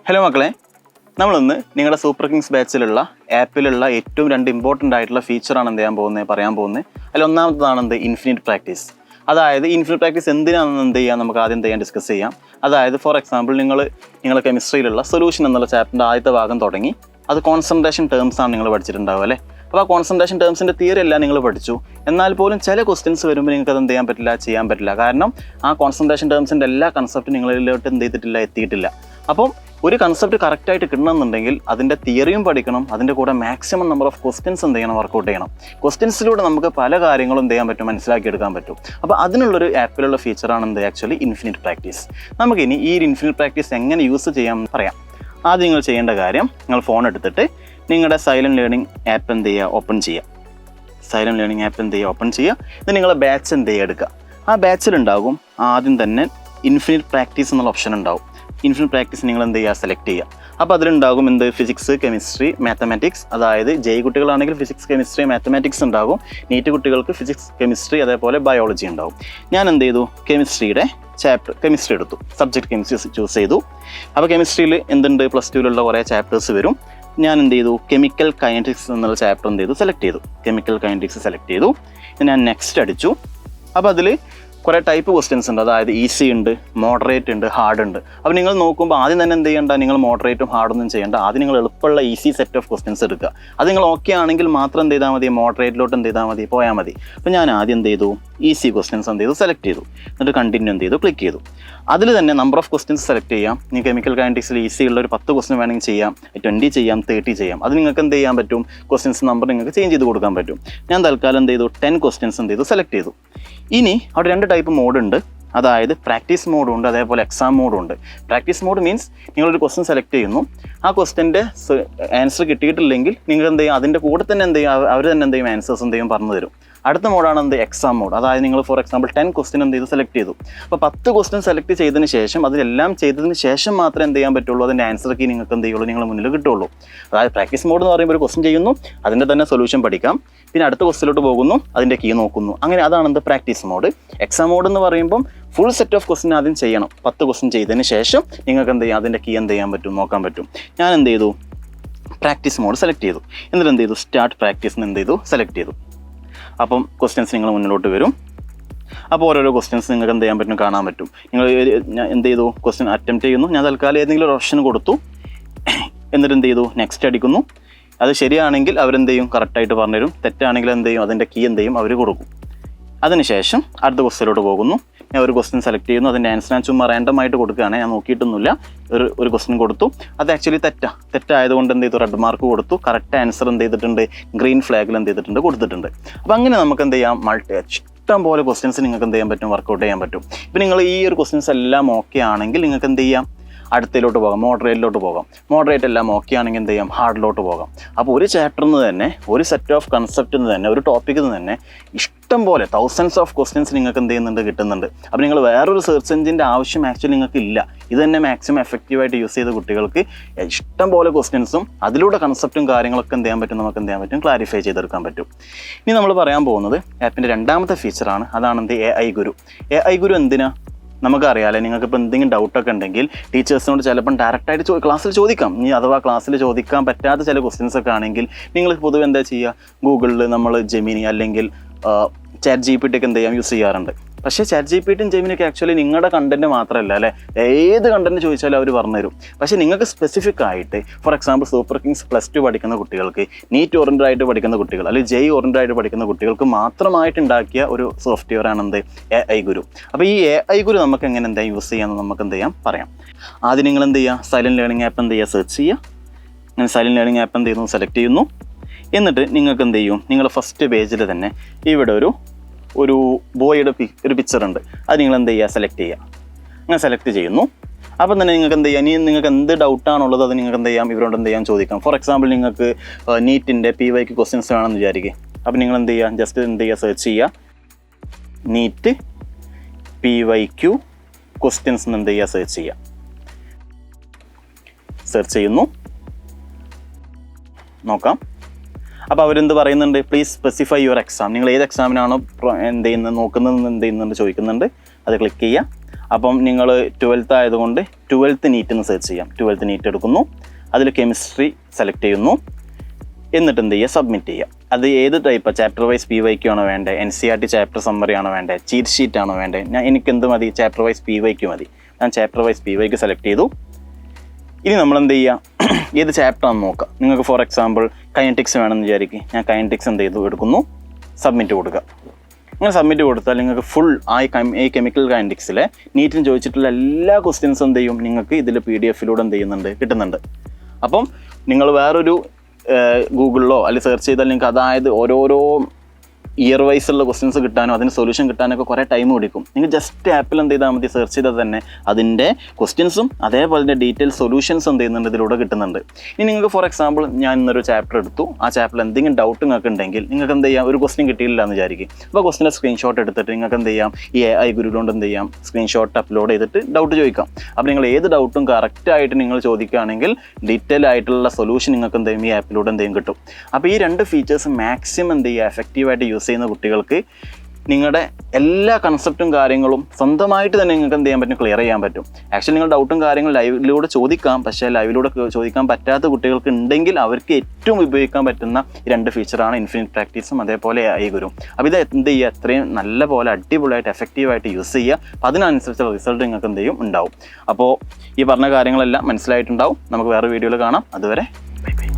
Hello മക്കളെ, നമ്മളിന്ന് നിങ്ങളുടെ സൂപ്പർ കിങ്സ് ബാച്ചിലുള്ള ആപ്പിലുള്ള ഏറ്റവും രണ്ട് ഇമ്പോർട്ടൻ്റ് ആയിട്ടുള്ള ഫീച്ചറാണ് പറയാൻ പോകുന്നത്. അതിൽ ഒന്നാമത്തതാണ് ഇൻഫിനിറ്റ് പ്രാക്ടീസ്. അതായത് ഇൻഫിനിറ്റ് പ്രാക്ടീസ് എന്തിനാണെന്ന് നമുക്ക് ആദ്യം ഡിസ്കസ് ചെയ്യാം. അതായത് ഫോർ എക്സാമ്പിൾ നിങ്ങൾ കെമിസ്ട്രിയിലുള്ള സൊല്യൂഷൻ എന്നുള്ള ചാപ്റ്ററിൻ്റെ ആദ്യത്തെ ഭാഗം തുടങ്ങി. അത് കോൺസെൻട്രേഷൻ ടേംസ് ആണ് നിങ്ങൾ പഠിച്ചിട്ടുണ്ടാവുക അല്ലേ. അപ്പോൾ ആ കോൺസെൻട്രേഷൻ ടേംസിൻ്റെ തിയറി എല്ലാം നിങ്ങൾ പഠിച്ചു. എന്നാൽ പോലും ചില ക്വസ്റ്റ്യൻസ് വരുമ്പോൾ നിങ്ങൾക്ക് അത് ചെയ്യാൻ പറ്റില്ല. കാരണം ആ കോൺസെൻട്രേഷൻ ടേംസിൻ്റെ എല്ലാ കൺസെപ്റ്റും നിങ്ങളിലോട്ട് എത്തിയിട്ടില്ല. അപ്പം ഒരു കൺസെപ്റ്റ് കറക്റ്റായിട്ട് കിട്ടണമെന്നുണ്ടെങ്കിൽ അതിൻ്റെ തിയറിയും പഠിക്കണം, അതിൻ്റെ കൂടെ maximum number of questions work out ചെയ്യണം. ക്വസ്റ്റ്യൻസിലൂടെ നമുക്ക് പല കാര്യങ്ങളും മനസ്സിലാക്കിയെടുക്കാൻ പറ്റും. അപ്പോൾ അതിനുള്ളൊരു ആപ്പിലുള്ള ഫീച്ചറാണ് ആക്ച്വലി ഇൻഫിനിറ്റ് പ്രാക്ടീസ്. നമുക്കിനി ഈ ഇൻഫിനിറ്റ് പ്രാക്ടീസ് എങ്ങനെ യൂസ് ചെയ്യാമെന്ന് പറയാം. ആദ്യം നിങ്ങൾ ചെയ്യേണ്ട കാര്യം, നിങ്ങൾ ഫോൺ എടുത്തിട്ട് നിങ്ങളുടെ സൈലൻറ്റ് ലേണിംഗ് ആപ്പ് ഓപ്പൺ ചെയ്യുക. സൈലൻറ്റ് ലേണിംഗ് ആപ്പ് ഓപ്പൺ ചെയ്യുക. ഇത് നിങ്ങളുടെ ബാച്ച് എടുക്കുക. ആ ബാച്ചിലുണ്ടാകും ആദ്യം തന്നെ ഇൻഫിനിറ്റ് പ്രാക്ടീസ് എന്നുള്ള ഓപ്ഷൻ ഉണ്ടാവും. ഇൻഫിനിറ്റ് പ്രാക്ടീസ് നിങ്ങൾ സെലക്ട് ചെയ്യുക. അപ്പോൾ അതിലുണ്ടാകും ഫിസിക്സ്, കെമിസ്ട്രി, മാത്തമാറ്റിക്സ്. അതായത് ജെയ് കുട്ടികളാണെങ്കിൽ ഫിസിക്സ്, കെമിസ്ട്രി, മാത്തമാറ്റിക്സ് ഉണ്ടാകും. നീറ്റ് കുട്ടികൾക്ക് ഫിസിക്സ്, കെമിസ്ട്രി, അതേപോലെ ബയോളജി ഉണ്ടാവും. ഞാൻ കെമിസ്ട്രിയുടെ കെമിസ്ട്രി എടുത്തു, സബ്ജക്ട് കെമിസ്ട്രി ചൂസ് ചെയ്തു. അപ്പോൾ കെമിസ്ട്രിയിൽ പ്ലസ് ടുവിലുള്ള കുറേ ചാപ്റ്റേഴ്സ് വരും. ഞാൻ കെമിക്കൽ കൈനറ്റിക്സ് എന്നുള്ള ചാപ്റ്റർ സെലക്ട് ചെയ്തു. കെമിക്കൽ കൈനറ്റിക്സ് സെലക്ട് ചെയ്തു. ഞാൻ നെക്സ്റ്റ് അടിച്ചു. അപ്പോൾ അതിൽ കുറേ ടൈപ്പ് ക്വസ്റ്റ്യൻസ് ഉണ്ട്. അതായത് ഈസി ഉണ്ട്, മോഡറേറ്റ് ഉണ്ട്, ഹാർഡ് ഉണ്ട്. അപ്പോൾ നിങ്ങൾ നോക്കുമ്പോൾ ആദ്യം തന്നെ ചെയ്യേണ്ട, നിങ്ങൾ മോഡറേറ്റും ഹാർഡൊന്നും ചെയ്യേണ്ട. ആദ്യം നിങ്ങൾ എളുപ്പമുള്ള ഈസി സെറ്റ് ഓഫ് ക്വസ്റ്റ്യൻസ് എടുക്കുക. അത് നിങ്ങൾ ഓക്കെ ആണെങ്കിൽ മാത്രം ചെയ്താൽ മതി, മോഡറേറ്റിലോട്ട് പോയാൽ മതി. അപ്പോൾ ഞാൻ ആദ്യം ഈസി ക്വസ്റ്റ്യൻസ് സെലക്ട് ചെയ്തു. എന്നിട്ട് കണ്ടിന്യൂ ക്ലിക്ക് ചെയ്തു. അതിൽ തന്നെ നമ്പർ ഓഫ് ക്വസ്റ്റ്യൻസ് സെലക്ട് ചെയ്യാം. നിങ്ങൾക്ക് കെമിക്കൽ കൈനറ്റിക്സിൽ ഈസി ഉള്ള ഒരു 10 ക്വസ്റ്റ്യൻ വേണമെങ്കിൽ ചെയ്യാം, 20 ചെയ്യാം, 30 ചെയ്യാം. അത് നിങ്ങൾക്ക് ചെയ്യാൻ പറ്റും. ക്വസ്റ്റ്യൻസ് നമ്പർ നിങ്ങൾക്ക് ചേഞ്ച് ചെയ്ത് കൊടുക്കാൻ പറ്റും. ഞാൻ തൽക്കാലം 10 ക്വസ്റ്റ്യൻസ് സെലക്ട് ചെയ്തു. ഇനി അവിടെ 2 ടൈപ്പ് മോഡ് ഉണ്ട്. അതായത് പ്രാക്ടീസ് മോഡും ഉണ്ട്, അതേപോലെ എക്സാം മോഡും ഉണ്ട്. പ്രാക്ടീസ് മോഡ് മീൻസ് നിങ്ങളൊരു ക്വസ്റ്റ്യൻ സെലക്ട് ചെയ്യുന്നു. ആ ക്വസ്റ്റ്യൻ്റെ ആൻസർ കിട്ടിയിട്ടില്ലെങ്കിൽ നിങ്ങൾ അതിൻ്റെ കൂടെ തന്നെ അവർ തന്നെ ആൻസേഴ്സ് പറഞ്ഞു തരും. അടുത്ത മോഡാണ് എക്സാം മോഡ്. അതായത് നിങ്ങൾ ഫോർ എക്സാമ്പിൾ 10 ക്വസ്റ്റ്യൻ സെലക്ട് ചെയ്തു. അപ്പോൾ 10 ക്വസ്റ്റ്യൻ സെലക്ട് ചെയ്തതിന് ശേഷം അതിലെല്ലാം ചെയ്തതിന് ശേഷം മാത്രമേ ചെയ്യാൻ പറ്റുള്ളൂ. അതിൻ്റെ ആൻസർ കീ നിങ്ങൾക്ക് നിങ്ങളുടെ മുന്നിൽ കിട്ടുള്ളൂ. അതായത് പ്രാക്ടീസ് മോഡ് എന്ന് പറയുമ്പോൾ ഒരു ക്വസ്റ്റ്യൻ ചെയ്യുന്നു, അതിൻ്റെ തന്നെ സൊല്യൂഷൻ പഠിക്കാം, പിന്നെ അടുത്ത ക്വസ്റ്റ്യനിലോട്ട് പോകുന്നു, അതിൻ്റെ കീ നോക്കുന്നു. അങ്ങനെ അതാണ് പ്രാക്ടീസ് മോഡ്. എക്സാം മോഡ് എന്ന് പറയുമ്പം ഫുൾ സെറ്റ് ഓഫ് ക്വസ്റ്റ്യൻ ആദ്യം ചെയ്യണം. 10 ക്വസ്റ്റ്യൻ ചെയ്തതിന് ശേഷം നിങ്ങൾക്ക് അതിൻ്റെ കീ നോക്കാൻ പറ്റും. ഞാൻ പ്രാക്ടീസ് മോഡ് സെലക്ട് ചെയ്തു. എന്നിട്ട് സ്റ്റാർട്ട് പ്രാക്ടീസ് സെലക്ട് ചെയ്തു. അപ്പം ക്വസ്റ്റ്യൻസ് നിങ്ങൾ മുന്നിലോട്ട് വരും. അപ്പോൾ ഓരോരോ ക്വസ്റ്റ്യൻസ് നിങ്ങൾക്ക് കാണാൻ പറ്റും. നിങ്ങൾ ക്വസ്റ്റ്യൻ അറ്റംപ്റ്റ് ചെയ്യുന്നു. ഞാൻ തൽക്കാലം ഏതെങ്കിലും ഒരു ഓപ്ഷൻ കൊടുത്തു. എന്നിട്ട് നെക്സ്റ്റ് അടിക്കുന്നു. അത് ശരിയാണെങ്കിൽ കറക്റ്റായിട്ട് പറഞ്ഞുതരും. തെറ്റാണെങ്കിൽ അതിൻ്റെ കീ അവർ കൊടുക്കും. അതിനുശേഷം അടുത്ത ക്വസ്റ്റ്യനിലോട്ട് പോകുന്നു. ഞാൻ ഒരു ക്വസ്റ്റ്യൻ സെലക്ട് ചെയ്യുന്നു. അതിൻ്റെ ആൻസർ ഞാൻ ചുമ്മാ റാൻഡമായിട്ട് കൊടുക്കുകയാണ്. ഞാൻ നോക്കിയിട്ടൊന്നുമില്ല. ഒരു ക്വസ്റ്റ്യൻ കൊടുത്തു. അത് ആക്ച്വലി തെറ്റായതുകൊണ്ട് റെഡ് മാർക്ക് കൊടുത്തു. കറക്റ്റ് ആൻസർ ഗ്രീൻ ഫ്ലാഗിൽ കൊടുത്തിട്ടുണ്ട്. അപ്പോൾ അങ്ങനെ നമുക്ക് ഇഷ്ടം പോലെ ക്വസ്റ്റ്യൻസ് നിങ്ങൾക്ക് വർക്കൗട്ട് ചെയ്യാൻ പറ്റും. ഇപ്പോൾ നിങ്ങൾ ഈ ഒരു ക്വസ്റ്റ്യൻസ് എല്ലാം ഓക്കെ ആണെങ്കിൽ നിങ്ങൾക്ക് അടുത്തതിലോട്ട് പോകാം, മോഡറേറ്റിലോട്ട് പോകാം. മോഡറേറ്റ് എല്ലാം ഓക്കെ ആണെങ്കിൽ ഹാർഡിലോട്ട് പോകാം. അപ്പോൾ ഒരു ചാപ്റ്ററിൽ നിന്ന് തന്നെ, ഒരു സെറ്റ് ഓഫ് കൺസെപ്റ്റിൽ നിന്ന് തന്നെ, ഒരു ടോപ്പിക്കിൽ നിന്ന് തന്നെ ഇഷ്ടം പോലെ തൗസൻഡ്സ് ഓഫ് ക്വസ്റ്റ്യൻസ് നിങ്ങൾക്ക് കിട്ടുന്നുണ്ട്. അപ്പോൾ നിങ്ങൾ വേറൊരു സെർച്ച് എഞ്ചിൻ്റെ ആവശ്യം ആക്ച്വലി നിങ്ങൾക്ക് ഇല്ല. ഇത് തന്നെ മാക്സിമം എഫക്റ്റീവായിട്ട് യൂസ് ചെയ്ത കുട്ടികൾക്ക് ഇഷ്ടം പോലെ ക്വസ്റ്റ്യൻസും അതിലൂടെ കൺസെപ്റ്റും കാര്യങ്ങളൊക്കെ നമുക്ക് ക്ലാരിഫൈ ചെയ്തെടുക്കാൻ പറ്റും. ഇനി നമ്മൾ പറയാൻ പോകുന്നത് ആപ്പിൻ്റെ രണ്ടാമത്തെ ഫീച്ചറാണ്. അതാണ് AI ഗുരു. AI ഗുരു എന്തിനാ? നമുക്കറിയാമല്ലേ, നിങ്ങൾക്കിപ്പോൾ എന്തെങ്കിലും ഡൗട്ടൊക്കെ ഉണ്ടെങ്കിൽ ടീച്ചേഴ്സിനോട് ചിലപ്പം ഡയറക്റ്റായിട്ട് ക്ലാസ്സിൽ ചോദിക്കാം. ഇനി അഥവാ ക്ലാസ്സിൽ ചോദിക്കാൻ പറ്റാത്ത ചില ക്വസ്റ്റ്യൻസ് ഒക്കെ ആണെങ്കിൽ നിങ്ങൾ പൊതുവെ എന്താ ചെയ്യുക, ഗൂഗിളിൽ നമ്മൾ ജെമിനി അല്ലെങ്കിൽ ചാറ്റ് GPT ഒക്കെ യൂസ് ചെയ്യാറുണ്ട്. പക്ഷേ ചാറ്റ് GPTയും ജെമിനിയൊക്കെ ആക്ച്വലി നിങ്ങളുടെ കണ്ടൻറ്റ് മാത്രമല്ല അല്ലേ, ഏത് കണ്ടൻറ്റ് ചോദിച്ചാലും അവർ പറഞ്ഞുതരും. പക്ഷേ നിങ്ങൾക്ക് സ്പെസിഫിക് ആയിട്ട് ഫോർ എക്സാമ്പിൾ സൂപ്പർ കിങ്സ് +2 പഠിക്കുന്ന കുട്ടികൾക്ക്, നീറ്റ് ഓറിയൻറ്റഡ് ആയിട്ട് പഠിക്കുന്ന കുട്ടികൾ, അല്ലെങ്കിൽ ജെയ് ഓറിയൻറ്റഡ് ആയിട്ട് പഠിക്കുന്ന കുട്ടികൾക്ക് മാത്രമായിട്ട് ഉണ്ടാക്കിയ ഒരു സോഫ്റ്റ്വെയർ ആണ് AI ഗുരു. അപ്പോൾ ഈ AI ഗുരു നമുക്ക് എങ്ങനെ യൂസ് ചെയ്യാമെന്ന് നമുക്ക് പറയാം. ആദ്യം നിങ്ങൾ സൈലൻറ്റ് ലേണിംഗ് ആപ്പ് സെർച്ച് ചെയ്യുക. അങ്ങനെ സൈലൻറ്റ് ലേണിംഗ് ആപ്പ് സെലക്ട് ചെയ്യുന്നു. എന്നിട്ട് നിങ്ങൾക്ക് നിങ്ങൾ ഫസ്റ്റ് പേജിൽ തന്നെ ഇവിടെ ഒരു ബോയുടെ ഒരു പിക്ചർ ഉണ്ട്. അത് നിങ്ങൾ സെലക്ട് ചെയ്യുക. അങ്ങനെ സെലക്ട് ചെയ്യുന്നു. അപ്പം തന്നെ നിങ്ങൾക്ക് ഇനി നിങ്ങൾക്ക് എന്ത് ഡൗട്ടാണുള്ളത് അത് നിങ്ങൾക്ക് ഇവരോട് ചോദിക്കാം. ഫോർ എക്സാമ്പിൾ നിങ്ങൾക്ക് നീറ്റിൻ്റെ PYQ ക്വസ്റ്റ്യൻസ് വേണമെന്ന് വിചാരിക്കുക. അപ്പം നിങ്ങൾ ജസ്റ്റ് സെർച്ച് ചെയ്യുക, നീറ്റ് PYQ ക്വസ്റ്റ്യൻസ് സെർച്ച് ചെയ്യുക. സെർച്ച് ചെയ്യുന്നു, നോക്കാം. അപ്പോൾ അവരെന്ത് പറയുന്നുണ്ട്, പ്ലീസ് സ്പെസിഫൈ യുവർ എക്സാം. നിങ്ങൾ ഏത് എക്സാമിനാണോ നോക്കുന്നത് ചോദിക്കുന്നുണ്ട്. അത് ക്ലിക്ക് ചെയ്യുക. അപ്പം നിങ്ങൾ 12th ആയതുകൊണ്ട് 12th നീറ്റ് എന്ന് സെർച്ച് ചെയ്യാം. 12th നീറ്റ് എടുക്കുന്നു, അതിൽ കെമിസ്ട്രി സെലക്ട് ചെയ്യുന്നു, എന്നിട്ട് എന്ത് ചെയ്യുക, സബ്മിറ്റ് ചെയ്യുക. അത് ഏത് ടൈപ്പാണ്, ചാപ്റ്റർ വൈസ് PYQ ആണോ വേണ്ടത്, NCERT ചാപ്റ്റർ സമ്മറി ആണോ വേണ്ടത്, ചീറ്റ് ഷീറ്റ് ആണോ വേണ്ടത്? എനിക്ക് എന്ത് മതി, ചാപ്റ്റർ വൈസ് PYQ മതി. ഞാൻ ചാപ്റ്റർ വൈസ് PYQ സെലക്ട് ചെയ്തു. ഇനി നമ്മൾ എന്ത് ചെയ്യുക, ഏത് ചാപ്റ്റർ ആണെന്ന് നോക്കുക. നിങ്ങൾക്ക് ഫോർ എക്സാമ്പിൾ കൈനറ്റിക്സ് വേണമെന്ന് വിചാരിക്കും. ഞാൻ കൈനറ്റിക്സ് എന്ത് ചെയ്തു, എടുക്കുന്നു, സബ്മിറ്റ് കൊടുക്കുക. അങ്ങനെ സബ്മിറ്റ് കൊടുത്താൽ നിങ്ങൾക്ക് ഫുൾ ഈ കെമിക്കൽ കൈനറ്റിക്സിലെ നീറ്റിന് ചോദിച്ചിട്ടുള്ള എല്ലാ ക്വസ്റ്റ്യൻസും എന്ത് ചെയ്യും, നിങ്ങൾക്ക് ഇതിൽ PDF-ലൂടെ എന്ത് ചെയ്യുന്നുണ്ട്, കിട്ടുന്നുണ്ട്. അപ്പം നിങ്ങൾ വേറൊരു ഗൂഗിളിലോ അല്ലെങ്കിൽ സെർച്ച് ചെയ്താൽ നിങ്ങൾക്ക് അതായത് ഓരോരോ ഇയർ വൈസുള്ള ക്വസ്റ്റ്യൻസ് കിട്ടാനോ അതിന് സൊല്യൂഷൻ കിട്ടാനൊക്കെ കുറേ ടൈം പിടിക്കും. നിങ്ങൾ ജസ്റ്റ് ആപ്പിൽ എന്ത് ചെയ്താൽ മതി, സെർച്ച് ചെയ്താൽ തന്നെ അതിൻ്റെ ക്വസ്റ്റ്യൻസും അതേപോലെ തന്നെ ഡീറ്റെയിൽ സൊല്യൂഷൻസ് എന്ത് ചെയ്യുന്നുണ്ട്, ഇതിലൂടെ കിട്ടുന്നുണ്ട്. ഇനി നിങ്ങൾക്ക് ഫോർ എക്സാമ്പിൾ ഞാൻ ഇന്നൊരു ചാപ്റ്റർ എടുത്തു, ആ ചാപ്റ്ററിൽ എന്തെങ്കിലും ഡൗട്ട് നിങ്ങൾക്ക് ഉണ്ടെങ്കിൽ നിങ്ങൾക്ക് എന്ത് ചെയ്യാം, ഒരു ക്വസ്റ്റ്യൻ കിട്ടിയില്ല എന്ന് വിചാരിക്കും. അപ്പോൾ ക്വസ്റ്റിൻ്റെ സ്ക്രീൻഷോട്ട് എടുത്തിട്ട് നിങ്ങൾക്ക് എന്ത് ചെയ്യാം, ഈ AI ഗുരുവിനോട് എന്ത് ചെയ്യാം, സ്ക്രീൻഷോട്ട് അപ്ലോഡ് ചെയ്തിട്ട് ഡൗട്ട് ചോദിക്കാം. അപ്പോൾ നിങ്ങൾ ഏത് ഡൗട്ടും കറക്റ്റായിട്ട് നിങ്ങൾ ചോദിക്കുകയാണെങ്കിൽ ഡീറ്റെയിൽ ആയിട്ടുള്ള സൊല്യൂഷൻ നിങ്ങൾക്ക് എന്ത് ചെയ്യും, ഈ ആപ്പിലൂടെ എന്ത് ചെയ്യും, കിട്ടും. അപ്പോൾ ഈ രണ്ട് ഫീച്ചേഴ്സ് മാക്സിമം എന്ത് ചെയ്യുക, എഫക്റ്റീവായിട്ട് യൂസ് ചെയ്യുന്ന കുട്ടികൾക്ക് നിങ്ങളുടെ എല്ലാ കൺസെപ്റ്റും കാര്യങ്ങളും സ്വന്തമായിട്ട് തന്നെ നിങ്ങൾക്ക് എന്ത് ചെയ്യാൻ പറ്റും, ക്ലിയർ ചെയ്യാൻ പറ്റും. ആക്ച്വലി നിങ്ങൾ ഡൗട്ടും കാര്യങ്ങളും ലൈവിലൂടെ ചോദിക്കാം, പക്ഷേ ലൈവിലൂടെ ചോദിക്കാൻ പറ്റാത്ത കുട്ടികൾക്ക് ഉണ്ടെങ്കിൽ അവർക്ക് ഏറ്റവും ഉപയോഗിക്കാൻ പറ്റുന്ന രണ്ട് ഫീച്ചറാണ് ഇൻഫിനിറ്റ് പ്രാക്ടീസും അതേപോലെ AI ഗുരു. അപ്പോൾ ഇത് എന്ത് ചെയ്യുക, അത്രയും നല്ല പോലെ അടിപൊളിയായിട്ട് എഫക്റ്റീവായിട്ട് യൂസ് ചെയ്യുക. അപ്പോൾ അതിനനുസരിച്ചുള്ള റിസൾട്ട് നിങ്ങൾക്ക് എന്ത് ചെയ്യും, ഉണ്ടാവും. അപ്പോൾ ഈ പറഞ്ഞ കാര്യങ്ങളെല്ലാം മനസ്സിലായിട്ടുണ്ടാവും. നമുക്ക് വേറെ വീഡിയോയിൽ കാണാം. അതുവരെ ബൈ ബൈ.